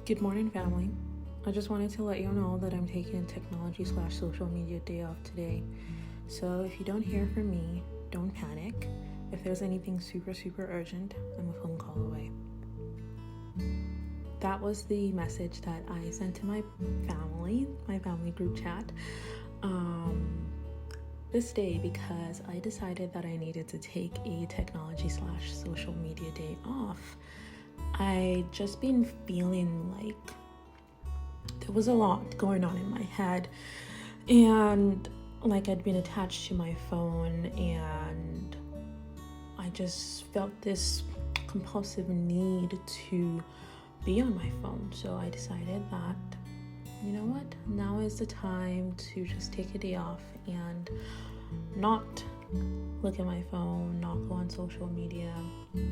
Good morning, family. I just wanted to let you know that I'm taking a technology/social media day off today. So if you don't hear from me, don't panic. If there's anything super urgent, I'm a phone call away. That was the message that I sent to my family group chat, this day because I decided that I needed to take a technology/social media day off. I just been feeling like there was a lot going on in my head, and like I'd been attached to my phone, and I just felt this compulsive need to be on my phone. So I decided that, you know what, now is the time to just take a day off and not look at my phone, not go on social media,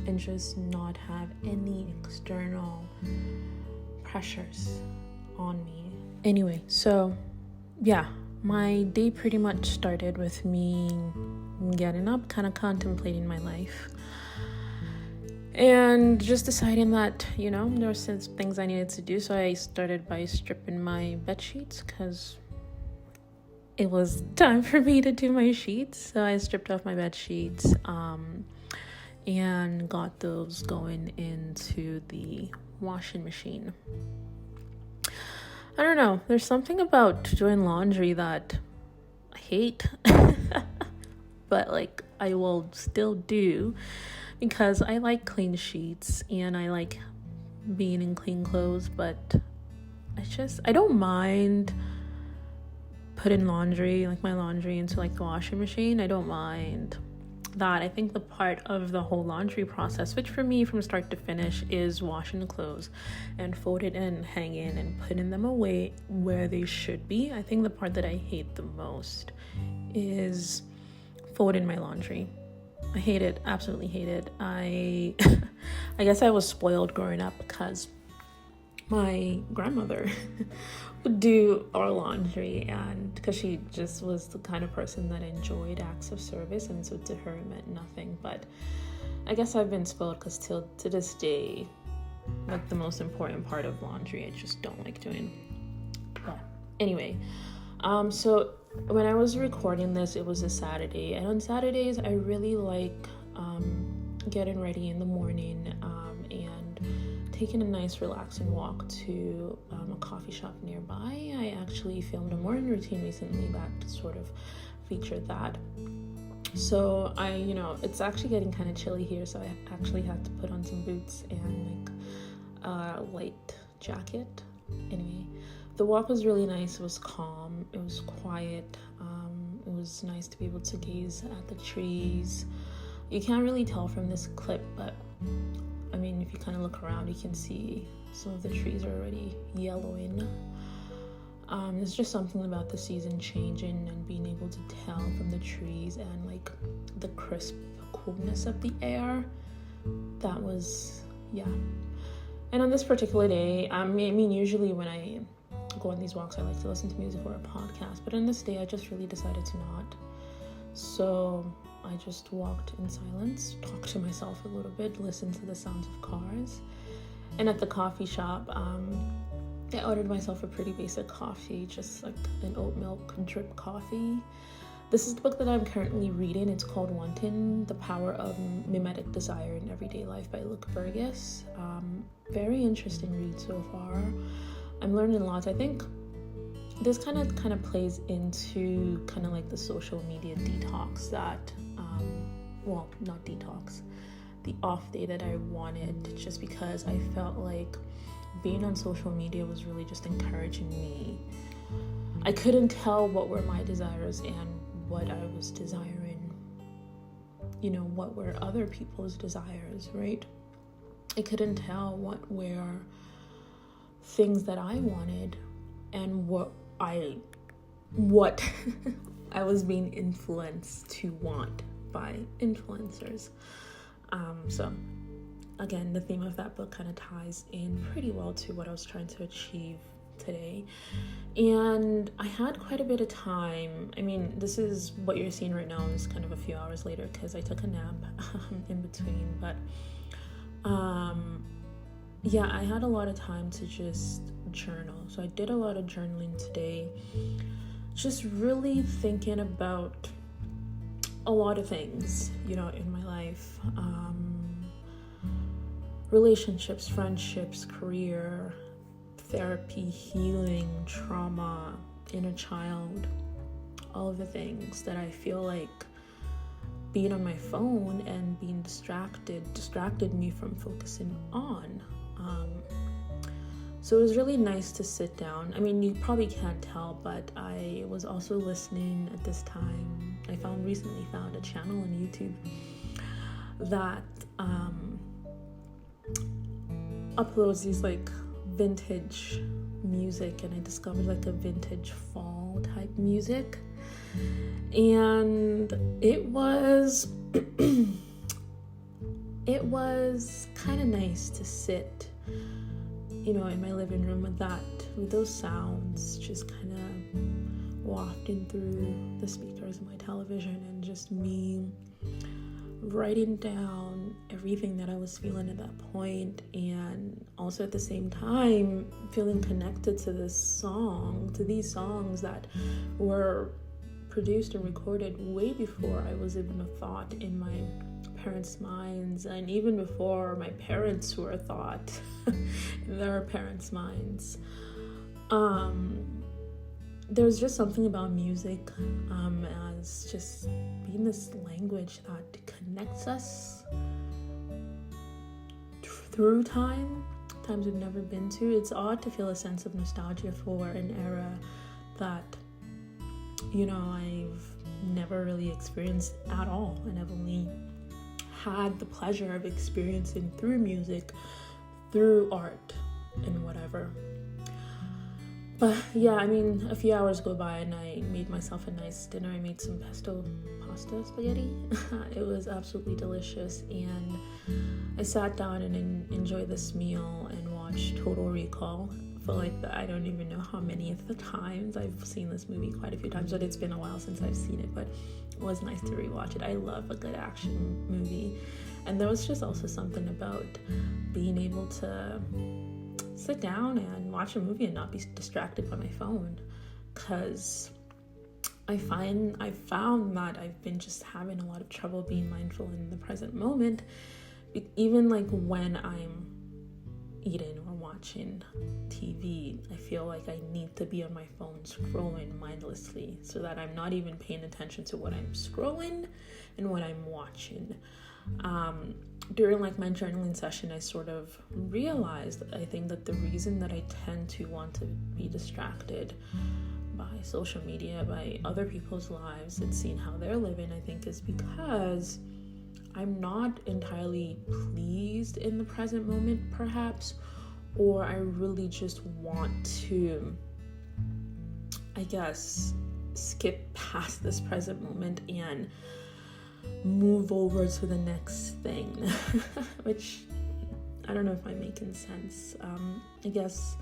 and just not have any external pressures on me. Anyway, so yeah, my day pretty much started with me getting up, kind of contemplating my life, and just deciding that, there were some things I needed to do. So I started by stripping my bed sheets because it was time for me to do my sheets. So I stripped off my bed sheets and got those going into the washing machine. I don't know, there's something about doing laundry that I hate, but like I will still do because I like clean sheets and I like being in clean clothes, but I don't mind putting my laundry into like the washing machine. I don't mind that. I think the part of the whole laundry process, which for me from start to finish is washing the clothes and folding and hanging and putting them away where they should be. I think the part that I hate the most is folding my laundry. I hate it, absolutely hate it. I guess I was spoiled growing up because my grandmother would do our laundry, and because she just was the kind of person that enjoyed acts of service, and so to her it meant nothing. But I guess I've been spoiled because to this day, like the most important part of laundry I just don't like doing. But anyway, so when I was recording this, it was a Saturday, and on Saturdays I really like getting ready in the morning and taking a nice relaxing walk to a coffee shop nearby. I actually filmed a morning routine recently that sort of featured that. So it's actually getting kind of chilly here, so I actually had to put on some boots and like a light jacket. Anyway, the walk was really nice. It was calm, it was quiet, it was nice to be able to gaze at the trees. You can't really tell from this clip, but I mean, if you kind of look around, you can see some of the trees are already yellowing. It's just something about the season changing and being able to tell from the trees and like the crisp coolness of the air. That was, yeah. And on this particular day, I mean, usually when I go on these walks, I like to listen to music or a podcast, but on this day, I just really decided to not. So I just walked in silence, talked to myself a little bit, listened to the sounds of cars. And at the coffee shop, I ordered myself a pretty basic coffee, just like an oat milk drip coffee. This is the book that I'm currently reading. It's called Wanting: The Power of Mimetic Desire in Everyday Life by Luke Burgess. Very interesting read so far. I'm learning a lot. I think this kind of plays into kind of like the social media detox that not detox, the off day that I wanted, just because I felt like being on social media was really just encouraging me. I couldn't tell what were my desires and what I was desiring, what were other people's desires, right? I couldn't tell what were things that I wanted and what I was being influenced to want by influencers. So again, the theme of that book kind of ties in pretty well to what I was trying to achieve today. And I had quite a bit of time. I mean, this is what you're seeing right now is kind of a few hours later because I took a nap in between, but yeah, I had a lot of time to just journal. So I did a lot of journaling today, just really thinking about a lot of things, in my life. Relationships, friendships, career, therapy, healing, trauma, inner child, all of the things that I feel like being on my phone and being distracted me from focusing on. So it was really nice to sit down. I mean, you probably can't tell, but I was also listening at this time. I recently found a channel on YouTube that uploads these like vintage music, and I discovered like a vintage fall type music, and it was it was kind of nice to sit in my living room with those sounds just kind of wafting through the speakers of my television, and just me writing down everything that I was feeling at that point, and also at the same time feeling connected to these songs that were produced and recorded way before I was even a thought in my parents' minds, and even before my parents were a thought in their parents' minds. There's just something about music as just being this language that connects us through times we've never been to. It's odd to feel a sense of nostalgia for an era that I've never really experienced at all, and I've only had the pleasure of experiencing through music, through art, and whatever. But yeah, I mean, a few hours go by and I made myself a nice dinner. I made some pesto pasta spaghetti. It was absolutely delicious, and I sat down and enjoyed this meal and watched Total Recall. For like I don't even know how many of the times I've seen this movie, quite a few times, but it's been a while since I've seen it, but it was nice to rewatch it. I love a good action movie, and there was just also something about being able to sit down and watch a movie and not be distracted by my phone, because I found that I've been just having a lot of trouble being mindful in the present moment, even like when I'm eating or watching TV. I feel like I need to be on my phone scrolling mindlessly, so that I'm not even paying attention to what I'm scrolling and what I'm watching. During like my journaling session, I sort of realized, I think, that the reason that I tend to want to be distracted by social media, by other people's lives, and seeing how they're living, I think is because I'm not entirely pleased in the present moment, perhaps, or I really just want to, I guess, skip past this present moment and move over to the next thing, which I don't know if I'm making sense. I guess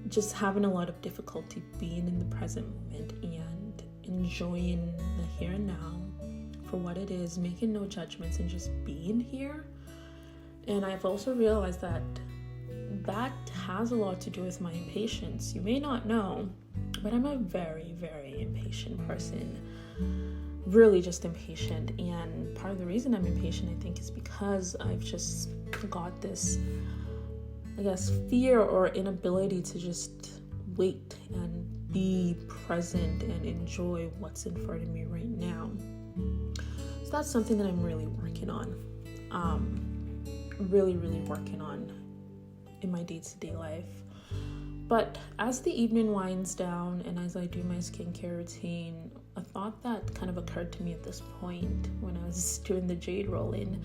just having a lot of difficulty being in the present moment and enjoying the here and now for what it is, making no judgments and just being here. And I've also realized that has a lot to do with my impatience. You may not know, but I'm a very, very impatient person. Really just impatient. And part of the reason I'm impatient, I think, is because I've just got this, I guess, fear or inability to just wait and be present and enjoy what's in front of me right now. So that's something that I'm really working on. Really working on in my day-to-day life. But as the evening winds down and as I do my skincare routine, a thought that kind of occurred to me at this point when I was doing the jade rolling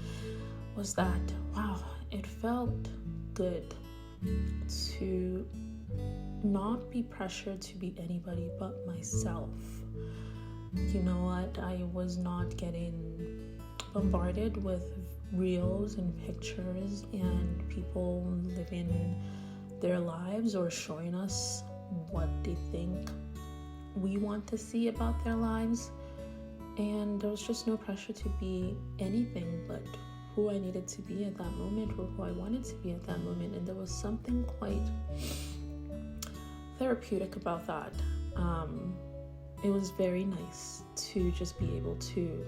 was that, wow, it felt good to not be pressured to be anybody but myself. You know what? I was not getting bombarded with reels and pictures and people living their lives or showing us what they think we want to see about their lives. And there was just no pressure to be anything but who I needed to be at that moment, or who I wanted to be at that moment. And there was something quite therapeutic about that. It was very nice to just be able to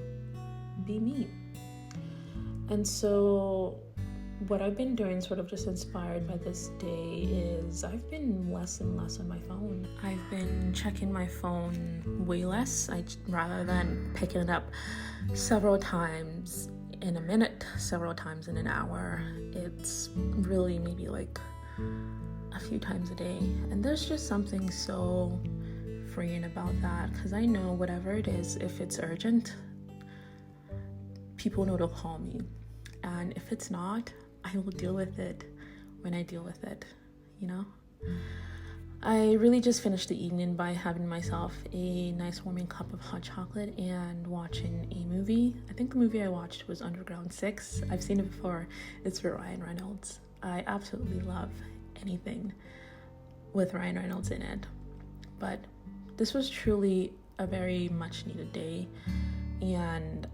be me. And so what I've been doing, sort of just inspired by this day, is I've been less and less on my phone. I've been checking my phone way less, rather than picking it up several times in a minute, several times in an hour. It's really maybe like a few times a day. And there's just something so freeing about that, because I know whatever it is, if it's urgent, people know to call me. And if it's not, I will deal with it when I deal with it, you know? I really just finished the evening by having myself a nice warming cup of hot chocolate and watching a movie. I think the movie I watched was Underground 6. I've seen it before. It's with Ryan Reynolds. I absolutely love anything with Ryan Reynolds in it. But this was truly a very much needed day, and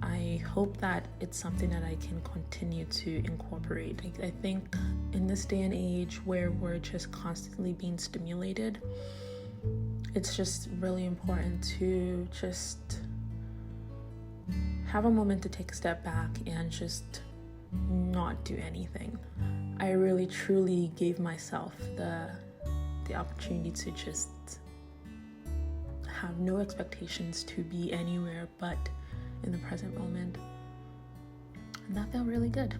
I hope that it's something that I can continue to incorporate. I think in this day and age where we're just constantly being stimulated, it's just really important to just have a moment to take a step back and just not do anything. I really truly gave myself the opportunity to just have no expectations to be anywhere but in the present moment. And that felt really good.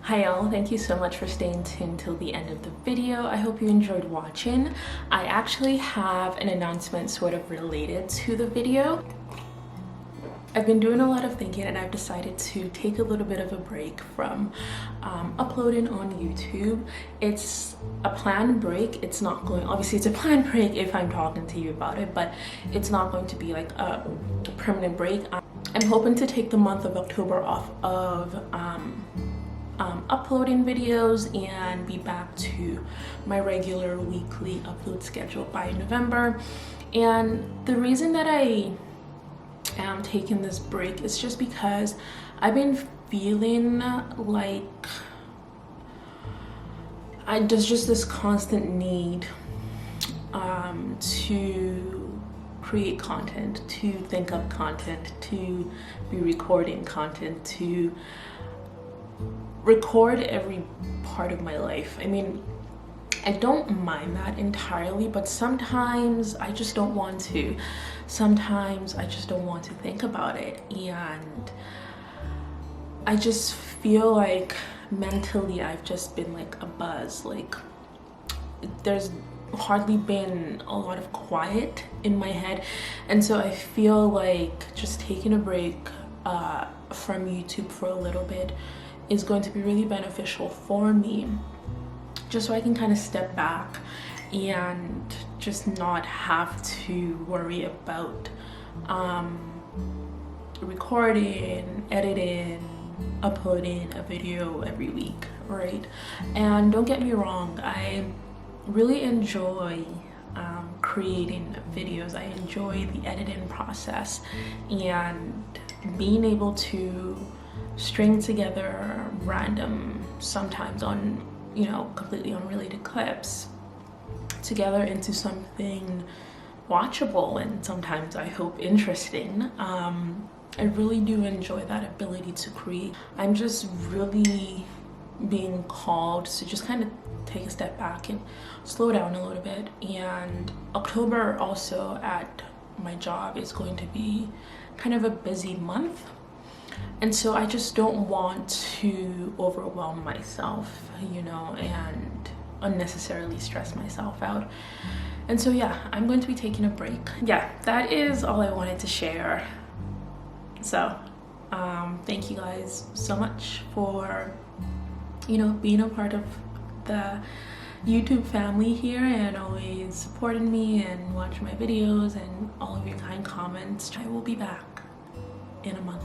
Hi y'all, thank you so much for staying tuned till the end of the video. I hope you enjoyed watching. I actually have an announcement sort of related to the video. I've been doing a lot of thinking, and I've decided to take a little bit of a break from uploading on YouTube. It's a planned break. It's not going, obviously it's a planned break if I'm talking to you about it, but it's not going to be like a permanent break. I'm hoping to take the month of October off of uploading videos and be back to my regular weekly upload schedule by November. And the reason that I am taking this break is just because I've been feeling like there's just this constant need to create content, to think up content, to be recording content, to record every part of my life. I mean, I don't mind that entirely, but sometimes I just don't want to. Sometimes I just don't want to think about it, and I just feel like mentally I've just been like a buzz. Like there's hardly been a lot of quiet in my head, and so I feel like just taking a break from YouTube for a little bit is going to be really beneficial for me, just so I can kind of step back and just not have to worry about recording, editing, uploading a video every week, right? And don't get me wrong, I really enjoy creating videos. I enjoy the editing process and being able to string together random, sometimes on, you know, completely unrelated clips together into something watchable and sometimes I hope interesting. I really do enjoy that ability to create. I'm just really being called to just kind of take a step back and slow down a little bit. And October also at my job is going to be kind of a busy month, and so I just don't want to overwhelm myself, you know, and unnecessarily stress myself out. And so yeah, I'm going to be taking a break. Yeah, that is all I wanted to share. So thank you guys so much for, you know, being a part of the YouTube family here and always supporting me and watching my videos and all of your kind comments. I will be back in a month.